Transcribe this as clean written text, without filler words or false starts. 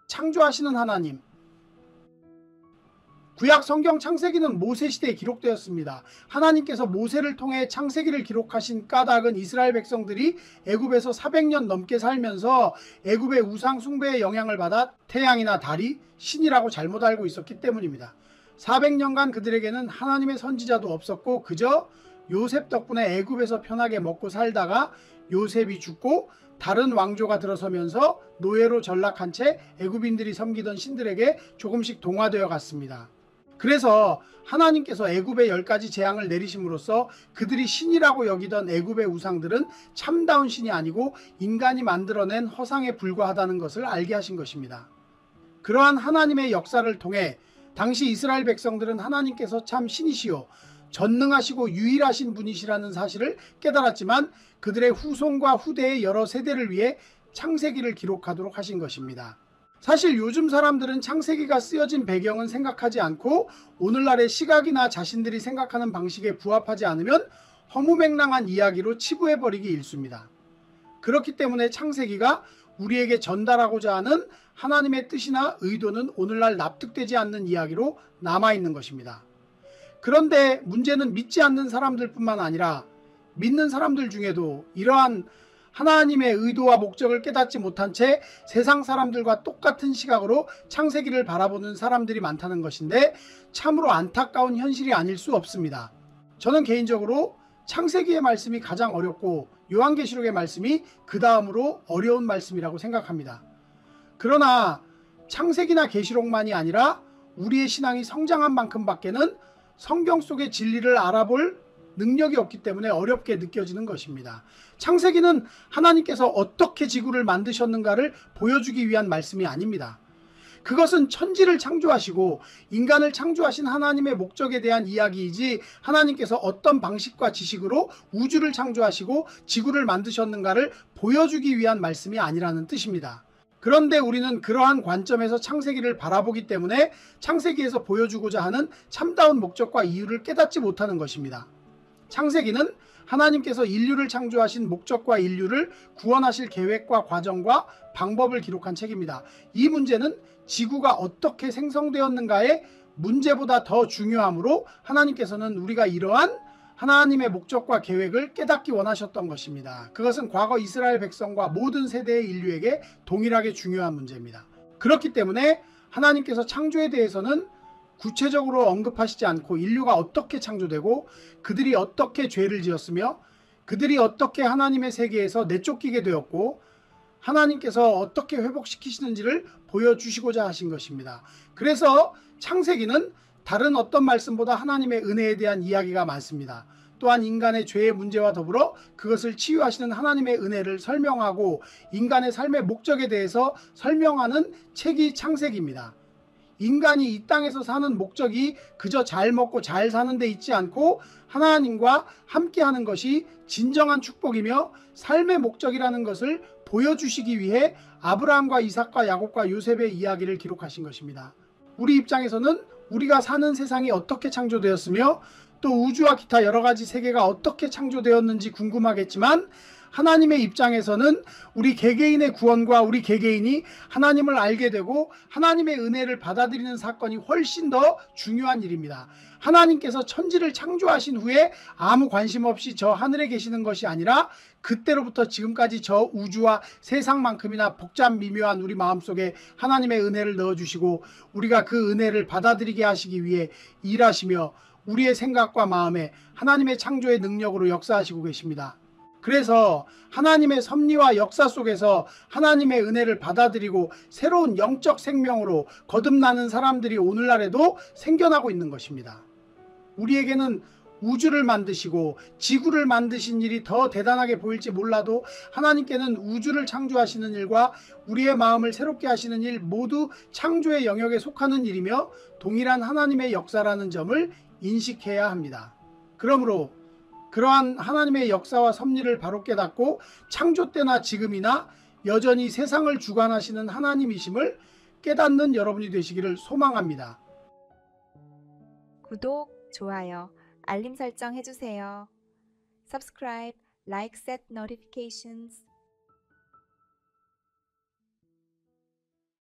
창조하시는 하나님. 구약 성경 창세기는 모세 시대에 기록되었습니다. 하나님께서 모세를 통해 창세기를 기록하신 까닭은 이스라엘 백성들이 애굽에서 400년 넘게 살면서 애굽의 우상 숭배의 영향을 받아 태양이나 달이 신이라고 잘못 알고 있었기 때문입니다. 400년간 그들에게는 하나님의 선지자도 없었고 그저 요셉 덕분에 애굽에서 편하게 먹고 살다가 요셉이 죽고 다른 왕조가 들어서면서 노예로 전락한 채 애굽인들이 섬기던 신들에게 조금씩 동화되어 갔습니다. 그래서 하나님께서 애굽에 10가지 재앙을 내리심으로써 그들이 신이라고 여기던 애굽의 우상들은 참다운 신이 아니고 인간이 만들어낸 허상에 불과하다는 것을 알게 하신 것입니다. 그러한 하나님의 역사를 통해 당시 이스라엘 백성들은 하나님께서 참 신이시요 전능하시고 유일하신 분이시라는 사실을 깨달았지만 그들의 후손과 후대의 여러 세대를 위해 창세기를 기록하도록 하신 것입니다. 사실 요즘 사람들은 창세기가 쓰여진 배경은 생각하지 않고 오늘날의 시각이나 자신들이 생각하는 방식에 부합하지 않으면 허무맹랑한 이야기로 치부해버리기 일쑤입니다. 그렇기 때문에 창세기가 우리에게 전달하고자 하는 하나님의 뜻이나 의도는 오늘날 납득되지 않는 이야기로 남아있는 것입니다. 그런데 문제는 믿지 않는 사람들 뿐만 아니라 믿는 사람들 중에도 이러한 하나님의 의도와 목적을 깨닫지 못한 채 세상 사람들과 똑같은 시각으로 창세기를 바라보는 사람들이 많다는 것인데 참으로 안타까운 현실이 아닐 수 없습니다. 저는 개인적으로 창세기의 말씀이 가장 어렵고 요한계시록의 말씀이 그 다음으로 어려운 말씀이라고 생각합니다. 그러나 창세기나 계시록만이 아니라 우리의 신앙이 성장한 만큼밖에는 성경 속의 진리를 알아볼 능력이 없기 때문에 어렵게 느껴지는 것입니다. 창세기는 하나님께서 어떻게 지구를 만드셨는가를 보여주기 위한 말씀이 아닙니다. 그것은 천지를 창조하시고 인간을 창조하신 하나님의 목적에 대한 이야기이지 하나님께서 어떤 방식과 지식으로 우주를 창조하시고 지구를 만드셨는가를 보여주기 위한 말씀이 아니라는 뜻입니다. 그런데 우리는 그러한 관점에서 창세기를 바라보기 때문에 창세기에서 보여주고자 하는 참다운 목적과 이유를 깨닫지 못하는 것입니다. 창세기는 하나님께서 인류를 창조하신 목적과 인류를 구원하실 계획과 과정과 방법을 기록한 책입니다. 이 문제는 지구가 어떻게 생성되었는가의 문제보다 더 중요하므로 하나님께서는 우리가 이러한 하나님의 목적과 계획을 깨닫기 원하셨던 것입니다. 그것은 과거 이스라엘 백성과 모든 세대의 인류에게 동일하게 중요한 문제입니다. 그렇기 때문에 하나님께서 창조에 대해서는 구체적으로 언급하시지 않고 인류가 어떻게 창조되고 그들이 어떻게 죄를 지었으며 그들이 어떻게 하나님의 세계에서 내쫓기게 되었고 하나님께서 어떻게 회복시키시는지를 보여주시고자 하신 것입니다. 그래서 창세기는 다른 어떤 말씀보다 하나님의 은혜에 대한 이야기가 많습니다. 또한 인간의 죄의 문제와 더불어 그것을 치유하시는 하나님의 은혜를 설명하고 인간의 삶의 목적에 대해서 설명하는 책이 창세기입니다. 인간이 이 땅에서 사는 목적이 그저 잘 먹고 잘 사는 데 있지 않고 하나님과 함께하는 것이 진정한 축복이며 삶의 목적이라는 것을 보여주시기 위해 아브라함과 이삭과 야곱과 요셉의 이야기를 기록하신 것입니다. 우리 입장에서는 우리가 사는 세상이 어떻게 창조되었으며 또 우주와 기타 여러 가지 세계가 어떻게 창조되었는지 궁금하겠지만 하나님의 입장에서는 우리 개개인의 구원과 우리 개개인이 하나님을 알게 되고 하나님의 은혜를 받아들이는 사건이 훨씬 더 중요한 일입니다. 하나님께서 천지를 창조하신 후에 아무 관심 없이 저 하늘에 계시는 것이 아니라 그때로부터 지금까지 저 우주와 세상만큼이나 복잡 미묘한 우리 마음속에 하나님의 은혜를 넣어주시고 우리가 그 은혜를 받아들이게 하시기 위해 일하시며 우리의 생각과 마음에 하나님의 창조의 능력으로 역사하시고 계십니다. 그래서 하나님의 섭리와 역사 속에서 하나님의 은혜를 받아들이고 새로운 영적 생명으로 거듭나는 사람들이 오늘날에도 생겨나고 있는 것입니다. 우리에게는 우주를 만드시고 지구를 만드신 일이 더 대단하게 보일지 몰라도 하나님께는 우주를 창조하시는 일과 우리의 마음을 새롭게 하시는 일 모두 창조의 영역에 속하는 일이며 동일한 하나님의 역사라는 점을 인식해야 합니다. 그러므로 그러한 하나님의 역사와 섭리를 바로 깨닫고 창조 때나 지금이나 여전히 세상을 주관하시는 하나님이심을 깨닫는 여러분이 되시기를 소망합니다. 구독, 좋아요, 알림 설정 해주세요. Subscribe, like, set notifications.